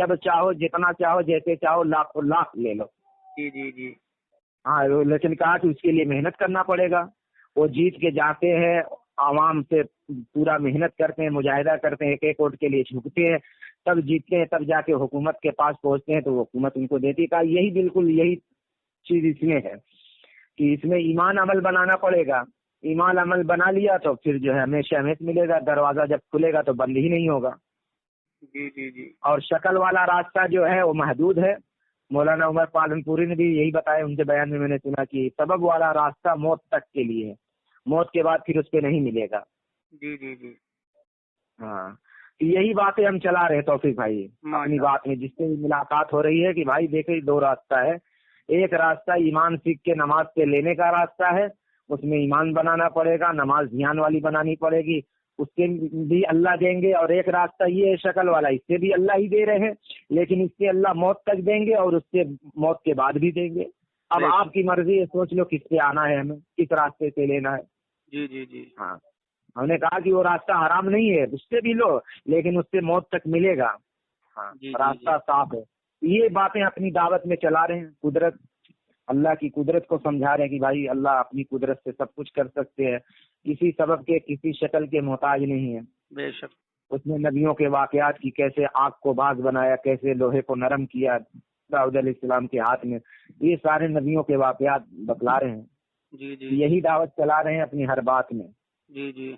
جب چاہو جتنا چاہو جیسے چاہو لاکھ لاکھ لے لو. جی جی جی. ہاں لیکن کہا کہ اس کے لیے محنت کرنا پڑے گا. وہ جیت کے جاتے ہیں, عوام سے پورا محنت کرتے ہیں, مجاہدہ کرتے ہیں, ایک ایک ووٹ کے لیے جھکتے ہیں, تب جیتتے ہیں, تب جا کے حکومت کے پاس پہنچتے ہیں تو وہ حکومت ان کو دیتی. کہا یہی بالکل یہی چیز اس میں ہے کہ اس میں ایمان عمل بنانا پڑے گا. ایمان عمل بنا لیا تو پھر جو ہے ہمیشہ ہمیشہ ملے گا. دروازہ جب کھلے گا تو بند ہی نہیں ہوگا. جی جی جی. اور شکل والا راستہ جو ہے وہ محدود ہے. مولانا عمر پالن پوری نے بھی یہی بتایا, ان کے بیان میں نے سنا کہ سبب والا راستہ موت تک کے لیے ہے, موت کے بعد پھر اس پہ نہیں ملے گا. جی جی جی. ہاں یہی باتیں ہم چلا رہے توفیق بھائی اپنی بات میں, جس سے ملاقات ہو رہی ہے کہ بھائی دیکھیں دو راستہ ہے. ایک راستہ ایمان سیکھ کے نماز سے لینے کا راستہ ہے, اس میں ایمان بنانا پڑے گا, نماز دھیان والی بنانی پڑے گی, اس سے بھی اللہ دیں گے. اور ایک راستہ یہ ہے شکل والا, اس سے بھی اللہ ہی دے رہے ہیں, لیکن اس سے اللہ موت تک دیں گے اور اس سے موت کے بعد بھی دیں گے. اب آپ کی مرضی ہے, سوچ لو کس سے آنا ہے, ہمیں کس راستے سے لینا ہے. جی جی جی. ہاں ہم نے کہا کہ وہ راستہ حرام نہیں ہے, اس سے بھی لو لیکن اس سے موت تک ملے گا. ہاں راستہ صاف ہے. یہ باتیں اپنی دعوت میں چلا رہے ہیں. قدرت, اللہ کی قدرت کو سمجھا رہے ہیں کہ بھائی اللہ اپنی قدرت سے سب کچھ کر سکتے ہیں, کسی سبب کے کسی شکل کے محتاج نہیں ہے. بے شک. اس نے نبیوں کے واقعات کی, کیسے آگ کو باغ بنایا, کیسے لوہے کو نرم کیا داؤد علیہ السلام کے ہاتھ میں, یہ سارے نبیوں کے واقعات بتلا رہے ہیں. جی جی. یہی دعوت چلا رہے ہیں اپنی ہر بات میں. جی جی.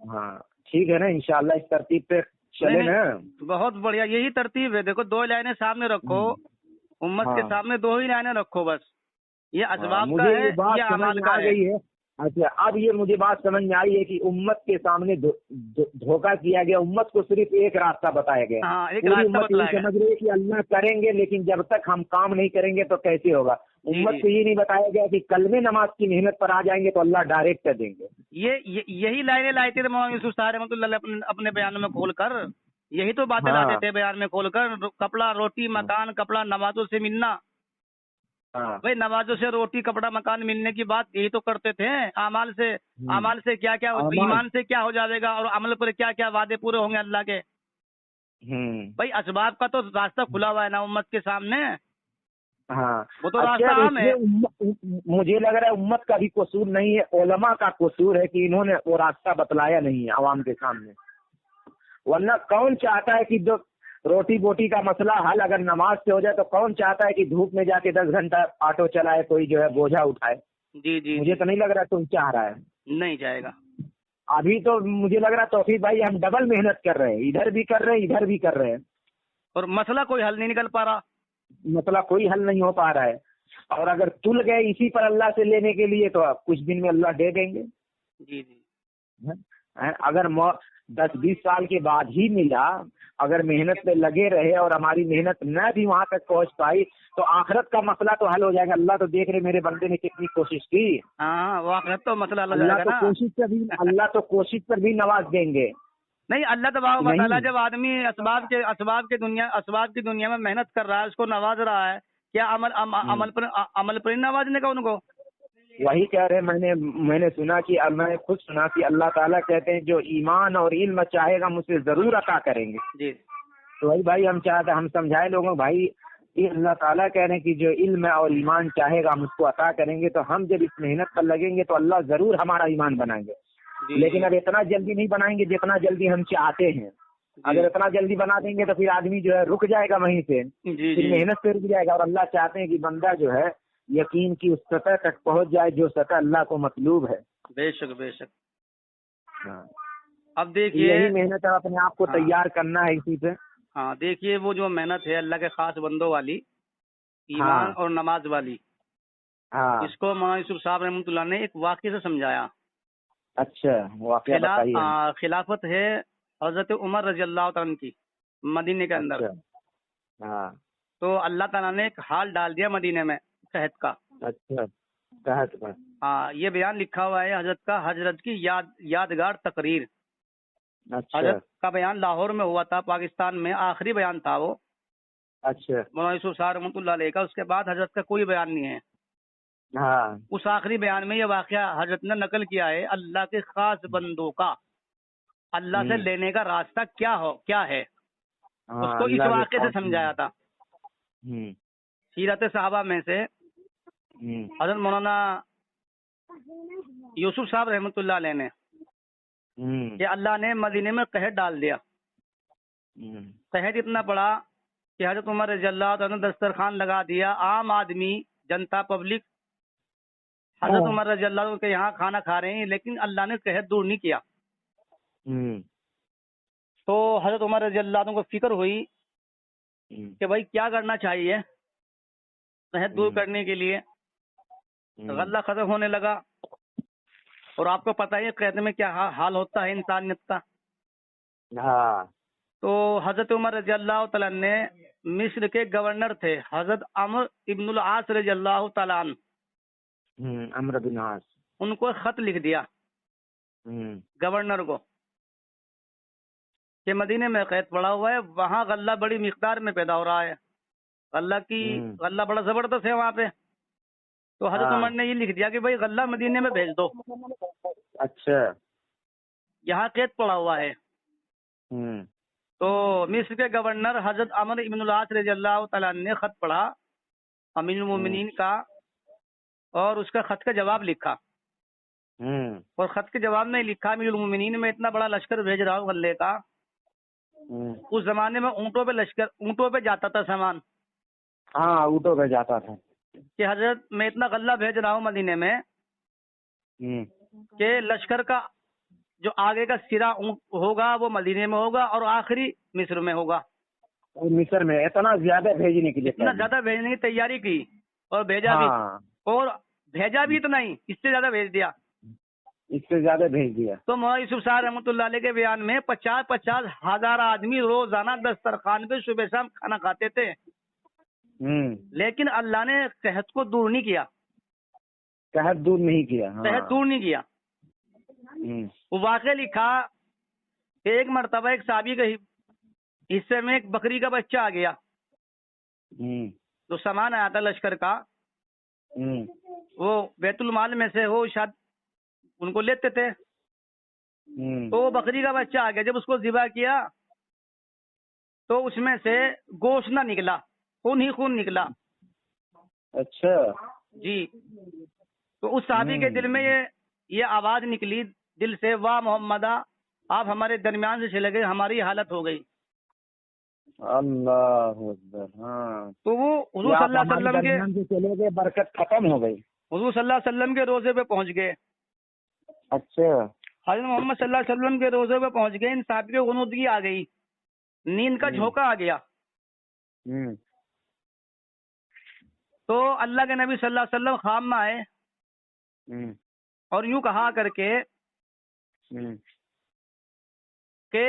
ہاں ٹھیک ہے نا, انشاءاللہ اس ترتیب پہ چلے نا. بہت بڑھیا, یہی ترتیب ہے. دیکھو دو لائنیں سامنے رکھو, امت کے سامنے دو ہی لائنیں رکھو بس. یہ اسباب کا ہے, یہ اعمال کا ہے. اچھا اب یہ مجھے بات سمجھ میں آئی ہے کہ امت کے سامنے دھوکہ کیا گیا, امت کو صرف ایک راستہ بتایا گیا. پوری امت یہ سمجھ رہی ہے کہ اللہ کریں گے, لیکن جب تک ہم کام نہیں کریں گے تو کیسے ہوگا. امت کو یہ نہیں بتایا گیا کہ کلمے نماز کی محنت پر آ جائیں گے تو اللہ ڈائریکٹ کر دیں گے. یہی لائنیں لائی تھے مولانا یوسف صاحب رحمۃ اللہ علیہ اپنے بیان میں کھول کر, یہی تو باتیں لاتے تھے بیان میں کھول کر. کپڑا روٹی مکان, کپڑا نمازوں سے ملنا. بھائی نمازوں سے روٹی کپڑا مکان ملنے کی بات یہی تو کرتے تھے. اعمال سے کیا کیا, ایمان سے کیا ہو جائے گا, اور عمل پر کیا کیا وعدے پورے ہوں گے اللہ کے. بھائی اسباب کا تو راستہ کھلا ہوا ہے نا امت کے سامنے. ہاں وہ تو راستہ عام ہے. مجھے لگ رہا ہے امت کا بھی قصور نہیں ہے, علماء کا قصور ہے کہ انہوں نے وہ راستہ بتلایا نہیں ہے عوام کے سامنے. ورنہ کون چاہتا ہے کہ جو روٹی بوٹی کا مسئلہ حل اگر نماز سے ہو جائے, تو کون چاہتا ہے کہ دھوپ میں جا کے 10 گھنٹہ آٹو چلائے, کوئی جو ہے بوجھا اٹھائے. جی جی. مجھے تو نہیں لگ رہا تم چاہ رہا ہے. نہیں جائے گا. ابھی تو مجھے لگ رہا توفیق بھائی ہم ڈبل محنت کر رہے ہیں, ادھر بھی کر رہے ہیں ادھر بھی کر رہے ہیں, اور مسئلہ کوئی حل نہیں نکل پا رہا. مسئلہ کوئی حل نہیں ہو پا رہا ہے. اور اگر تل گئے اسی پر اللہ سے لینے کے لیے تو آپ کچھ دن میں اللہ دے دیں گے. جی جی. اگر 10-20 سال کے بعد ہی ملا, اگر محنت پہ لگے رہے اور ہماری محنت نہ بھی وہاں تک پہنچ پائی تو آخرت کا مسئلہ تو حل ہو جائے گا. اللہ تو دیکھ رہے میرے بندے نے کتنی کوشش کی. ہاں وہ آخرت تو مسئلہ اللہ تو کوشش پر بھی نواز دیں گے. نہیں, اللہ تبارک و تعالیٰ جب آدمی اسباب کی دنیا میں محنت کر رہا ہے, اس کو نواز رہا ہے, کیا عمل پر نوازنے کا ان کو. وہی کہہ رہے, میں نے سنا کہ میں نے خود سنا کہ اللہ تعالیٰ کہتے ہیں جو ایمان اور علم چاہے گا مجھ سے ضرور عطا کریں گے. جی. تو وہی بھائی ہم چاہتے, ہم سمجھائے لوگوں بھائی یہ اللہ تعالیٰ کہہ رہے ہیں کہ جو علم اور ایمان چاہے گا ہم اس کو عطا کریں گے. تو ہم جب اس محنت پر لگیں گے تو اللہ ضرور ہمارا ایمان بنائیں گے. لیکن اب اتنا جلدی نہیں بنائیں گے جتنا جلدی ہم چاہتے ہیں. اگر اتنا جلدی بنا دیں گے تو پھر آدمی جو ہے رک جائے گا وہیں سے, پھر محنت سے رک جائے گا. اور اللہ چاہتے ہیں کہ بندہ جو ہے یقین کی اس سطح تک پہنچ جائے جو سطح اللہ کو مطلوب ہے. بے شک بے شک. ہاں اب دیکھیے یہی محنت ہے, اپنے آپ کو تیار کرنا ہے اسی پہ. ہاں دیکھیے وہ جو محنت ہے اللہ کے خاص بندوں والی, ایمان اور نماز والی, اس کو مولانا یوسف صاحب رحمۃ اللہ نے ایک واقعے سے سمجھایا. اچھا واقعہ بتائیے. خلافت ہے حضرت عمر رضی اللہ تعالیٰ کی مدینے کے اندر. تو اللہ تعالیٰ نے ایک حال ڈال دیا مدینے میں قحط کا. اچھا قحط کا. ہاں یہ بیان لکھا ہوا ہے حضرت کی یادگار تقریر. حضرت کا بیان لاہور میں ہوا تھا, پاکستان میں آخری بیان تھا وہ. اچھا مولانا یوسف صاحب رحمۃ اللہ علیہ کا, اس کے بعد حضرت کا کوئی بیان نہیں ہے. اس آخری بیان میں یہ واقعہ حضرت نے نقل کیا ہے اللہ کے خاص بندوں کا اللہ سے لینے کا راستہ کیا ہے. اس کو اس واقعے سے سمجھایا تھا. سیرت صحابہ میں سے حضرت مولانا یوسف صاحب رحمۃ اللہ علیہ نے کہ اللہ نے مدینے میں قحط ڈال دیا. قحط اتنا پڑا کہ حضرت عمر رضی اللہ عنہ نے دسترخوان لگا دیا. عام آدمی، جنتا، پبلک حضرت عمر رضی اللہ عنہ کے یہاں کھانا کھا رہے ہیں، لیکن اللہ نے قحط دور نہیں کیا. تو حضرت عمر رضی اللہ عنہ کو فکر ہوئی کہ بھائی کیا کرنا چاہیے قحط دور کرنے کے لیے. غلہ ختم ہونے لگا، اور آپ کو پتہ ہے قحط میں کیا حال ہوتا ہے انسانیت کا. تو حضرت عمر رضی اللہ تعالیٰ نے مصر کے گورنر تھے حضرت عمرو ابن العاص رضی اللہ تعالیٰ عنہ، عمرو بن عاص، ان کو خط لکھ دیا گورنر کو کہ مدینے میں قحط پڑا ہوا ہے، وہاں غلہ بڑی مقدار میں پیدا ہو رہا ہے، غلہ بڑا زبردست ہے وہاں پہ. تو حضرت عمر نے یہ لکھ دیا کہ بھائی غلہ مدینے میں بھیج دو. اچھا، یہاں قحط پڑا ہوا ہے. تو مصر کے گورنر حضرت عمرو ابن العاص رضی اللہ تعالیٰ نے خط پڑھا امیر المومنین کا، اور اس کا خط کا جواب لکھا. اور خط کے جواب میں لکھا امیر المومنین میں اتنا بڑا لشکر بھیج رہا ہوں غلے کا. اس زمانے میں اونٹوں پہ جاتا تھا سامان. اونٹوں پہ جاتا تھا. کہ حضرت میں اتنا غلہ بھیج رہا ہوں مدینے میں کہ لشکر کا جو آگے کا سرا ہوگا وہ مدینے میں ہوگا اور آخری مصر میں ہوگا. مصر میں اتنا زیادہ بھیجنے کے لیے، اتنا زیادہ بھیجنے کی تیاری کی اور بھیجا بھی، اور بھیجا بھی اتنا ہی، اس سے زیادہ بھیج دیا، اس سے زیادہ بھیج دیا. تو مولانا یوسف صاحب رحمۃ اللہ علیہ کے بیان میں 50 ہزار آدمی روزانہ دسترخوان پہ صبح شام کھانا کھاتے تھے. لیکن اللہ نے قحط کو دور نہیں کیا. قحط دور نہیں کیا. قحط دور نہیں کیا. وہ واقعہ لکھا کہ ایک مرتبہ ایک صحابی کے حصے میں ایک بکری کا بچہ آ گیا. جو سامان آیا تھا لشکر کا، وہ بیت المال میں سے وہ شاید ان کو لیتے تھے. تو وہ بکری کا بچہ آ گیا. جب اس کو ذبح کیا تو اس میں سے گوشت نہ نکلا، خون ہی خون نکلا. اچھا جی. تو اس صحابی کے دل میں یہ آواز نکلی دل سے، واہ محمدہ، آپ ہمارے درمیان سے چلے گئے، ہماری حالت ہو گئی. اللہ اکبر. تو وہ حضور صلی اللہ علیہ وسلم کے چلے گئے، برکت ختم ہو گئی. حضور صلی اللہ علیہ وسلم کے روزے پہ پہنچ گئے. اچھا. حضرت محمد صلی اللہ علیہ وسلم کے روزے پہ پہنچ گئے. ان صحابی کو غنودگی آ گئی، نیند کا جھونکا آ گیا. تو اللہ کے نبی صلی اللہ علیہ وسلم خواب میں آئے اور یوں کہا کر کے کہ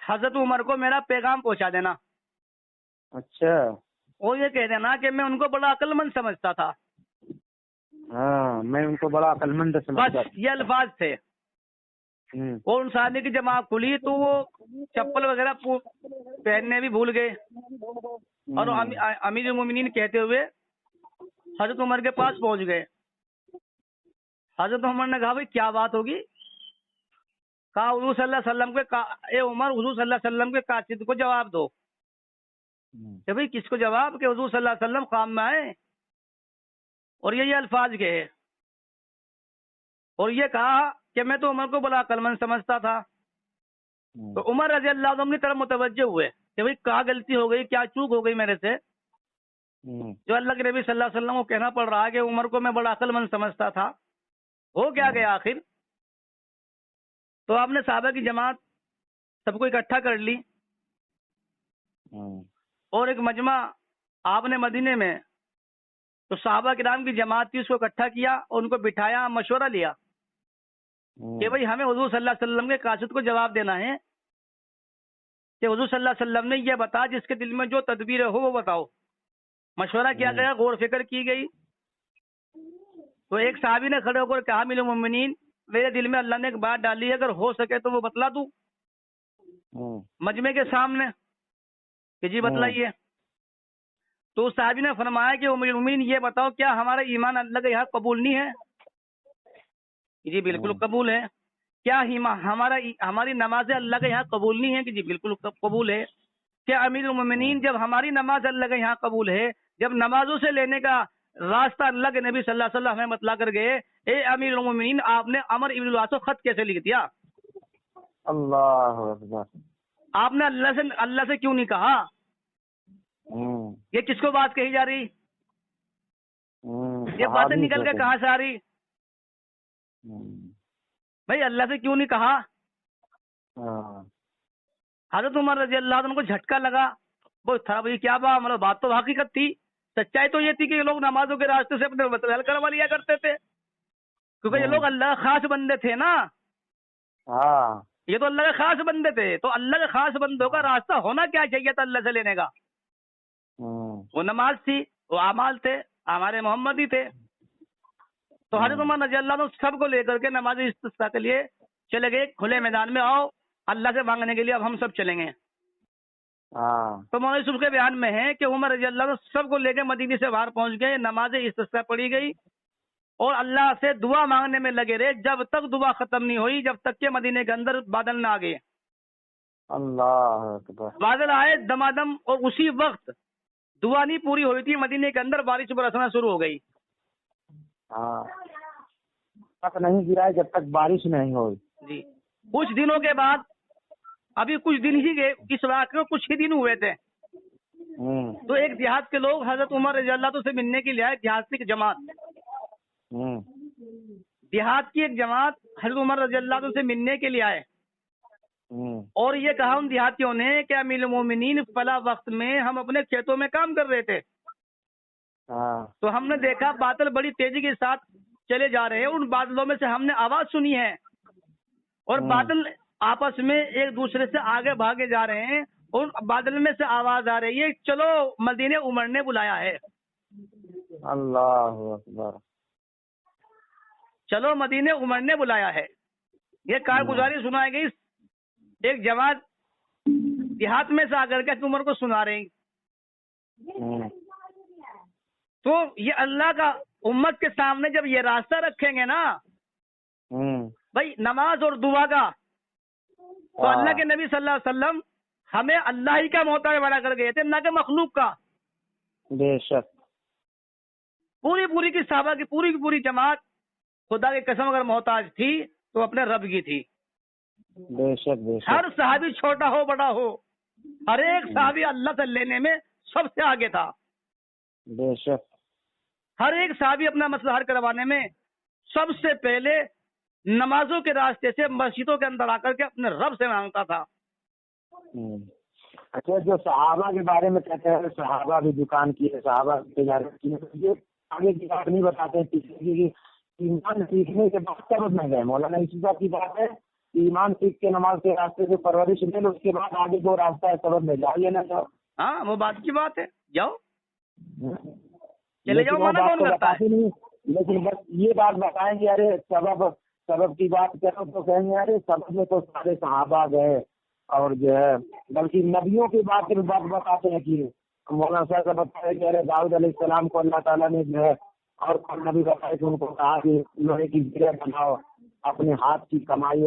حضرت عمر کو میرا پیغام پہنچا دینا. اچھا. اور یہ کہہ دینا کہ میں ان کو بڑا عقل مند سمجھتا تھا. میں ان کو بڑا عقل مند سمجھتا تھا. بس یہ الفاظ تھے. اور ان صحابی کی جماعت کھلی تو وہ چپل وغیرہ پہننے بھی بھول گئے، اور امیر المومنین کہتے ہوئے حضرت عمر کے پاس پہنچ گئے. حضرت عمر نے کہا بھائی کیا بات ہوگی؟ کہا حضور صلی اللہ علیہ وسلم کے، اے عمر، حضور صلی اللہ علیہ وسلم کے قاصد کو جواب دو. کہ بھائی کس کو جواب؟ کہ حضور صلی اللہ علیہ وسلم خواب میں آئے اور یہ الفاظ کہے، اور یہ کہا کہ میں تو عمر کو بڑا عقل مند سمجھتا تھا. تو عمر رضی اللہ عنہ کی طرف متوجہ ہوئے کہ بھائی کہاں غلطی ہو گئی، کیا چوک ہو گئی میرے سے، جو اللہ کے نبی صلی اللہ علیہ وسلم کو کہنا پڑ رہا ہے کہ عمر کو میں بڑا عقل مند سمجھتا تھا. ہو کیا گیا آخر؟ تو آپ نے صحابہ کی جماعت سب کو اکٹھا کر لی اور ایک مجمع آپ نے مدینے میں تو صحابہ کرام کی جماعت تھی، اس کو اکٹھا کیا اور ان کو بٹھایا، مشورہ لیا کہ بھائی ہمیں حضور صلی اللہ علیہ وسلم کے قاصد کو جواب دینا ہے کہ حضور صلی اللہ علیہ وسلم نے یہ بتا، جس کے دل میں جو تدبیر ہو وہ بتاؤ. مشورہ کیا گیا، غور فکر کی گئی. تو ایک صحابی نے کھڑے ہو کر کہا امیر المومنین، میرے دل میں اللہ نے ایک بات ڈالی ہے، اگر ہو سکے تو وہ بتلا دوں مجمع کے سامنے. کہ جی بتلائیے. تو اس صحابی نے فرمایا کہ امیر المومنین یہ بتاؤ، کیا ہمارا ایمان اللہ کے یہاں قبول نہیں ہے؟ جی بالکل قبول ہے. کیا ہماری نمازیں اللہ کے یہاں قبول نہیں ہے؟ کہ جی بالکل قبول ہے. کہ امیر المومنین جب ہماری نماز اللہ کے یہاں قبول ہے، جب نمازوں سے لینے کا راستہ اللہ کے نبی صلی اللہ علیہ وسلم ہمیں بتلا کر گئے، اے امیر المومنین آپ نے عمر ابن العاص کو خط کیسے لکھ دیا؟ اللہ اکبر، آپ نے اللہ سے کیوں نہیں کہا؟ یہ کس کو بات کہی جا رہی؟ یہ باتیں نکل کے کہاں سے آ رہی؟ بھائی اللہ سے کیوں نہیں کہا؟ حضرت عمر رضی اللہ عنہ کو جھٹکا لگا، وہ تھا بھائی کیا بات تو حقیقت تھی، سچائی تو یہ تھی کہ یہ لوگ نمازوں کے راستے سے اپنے مسئلے حل کروا لیا کرتے تھے، کیونکہ یہ لوگ اللہ کے خاص بندے تھے نا، یہ تو اللہ کے خاص بندے تھے، تو اللہ کے خاص بندوں کا راستہ ہونا کیا چاہیے تھا اللہ سے لینے کا؟ وہ نماز تھی، وہ اعمال تھے، ہمارے محمدی تھے۔ تو حضرت عمر رضی اللہ عنہ سب کو لے کر کے نماز استسقاء کے لیے چلے گئے کھلے میدان میں، آؤ اللہ سے مانگنے کے لیے اب ہم سب چلیں گے۔ تو مولانا یوسف کے بیان میں ہے کہ عمر رضی اللہ عنہ سب کو لے کے مدینے سے باہر پہنچ گئے، نماز استسقاء پڑھی گئی اور اللہ سے دعا مانگنے میں لگے رہے جب تک دعا ختم نہیں ہوئی، جب تک کہ مدینے کے اندر بادل نہ آ گئے۔ اللہ اکبر، بادل آئے دمادم، اور اسی وقت دعا نہیں پوری ہوئی تھی، مدینے کے اندر بارش برسنا شروع ہو گئی۔ تک نہیں گرا جب تک بارش نہیں ہوئی۔ جی، کچھ دنوں کے بعد، ابھی کچھ دن ہی گئے، اس واقعے میں کچھ ہی دن ہوئے تھے، تو ایک دیہات کے لوگ حضرت عمر رضی اللہ عنہ سے ملنے کے لیے آئے، دیہات کی جماعت، دیہات کی ایک جماعت حضرت عمر رضی اللہ عنہ سے ملنے کے لیے آئے، اور یہ کہا ان دیہاتیوں نے کہ امیر المومنین فلاں وقت میں ہم اپنے کھیتوں میں کام کر رہے تھے، تو ہم نے دیکھا بادل بڑی تیزی کے ساتھ چلے جا رہے ہیں، ان بادلوں میں سے ہم نے آواز سنی ہے، اور بادل آپس میں ایک دوسرے سے آگے بھاگے جا رہے ہیں، اور بادل میں سے آواز آ رہی ہے چلو مدینے عمر نے بلایا ہے۔ اللہ اکبر، چلو مدینے عمر نے بلایا ہے، یہ کارگزاری سنائی گئی، ایک جماعت دیہات میں سے آ کر کے عمر کو سنا رہی، تو یہ اللہ کا امت کے سامنے جب یہ راستہ رکھیں گے نا بھائی نماز اور دعا کا، تو اللہ کے نبی صلی اللہ علیہ وسلم ہمیں اللہ ہی کا محتاج بنا کر گئے تھے، نہ کہ مخلوق کا۔ بے شک، پوری کی صحابہ کی پوری جماعت خدا کی قسم اگر محتاج تھی تو اپنے رب کی تھی۔ بے شک، بے شک، ہر صحابی چھوٹا ہو بڑا ہو، ہر ایک صحابی اللہ سے لینے میں سب سے آگے تھا، بے شک، ہر ایک صحابی اپنا مسئلہ حل کروانے میں سب سے پہلے نمازوں کے راستے سے مسجدوں کے اندر آ کر کے اپنے رب سے مانگتا تھا۔ اچھا، جو صحابہ کے بارے میں کہتے ہیں صحابہ بھی دکان کی ہے، صحابہ تجارت کی ہے، یہ آگے کی بات نہیں بتاتے ہیں، ایمان سیکھنے کے بعد سبب میں گئے۔ مولانا یوسف صاحب کی بات ہے، ایمان سیکھ کے نماز کے راستے سے پرورش لے لو، اس کے بعد آگے جو راستہ ہے سبب میں جاؤ یا نہ جاؤ۔ ہاں وہ بات کی بات ہے، جاؤ چلے جاؤ، منع کون کرتا ہے؟ لیکن بس یہ بات بتائیں گے ارے سبب کی بات کرو تو کہیں گے ارے سبب میں تو سارے صحابہ گئے، اور جو ہے بلکہ نبیوں کی بات بتاتے ہیں کہ مولانا صاحب کا بتایا کہ ارے داؤد علیہ السلام کو اللہ تعالیٰ نے جو ہے اور نبی بتایا کہ ان کو کہا کہ لوہے کی گرہ بناؤ، اپنے ہاتھ کی کمائی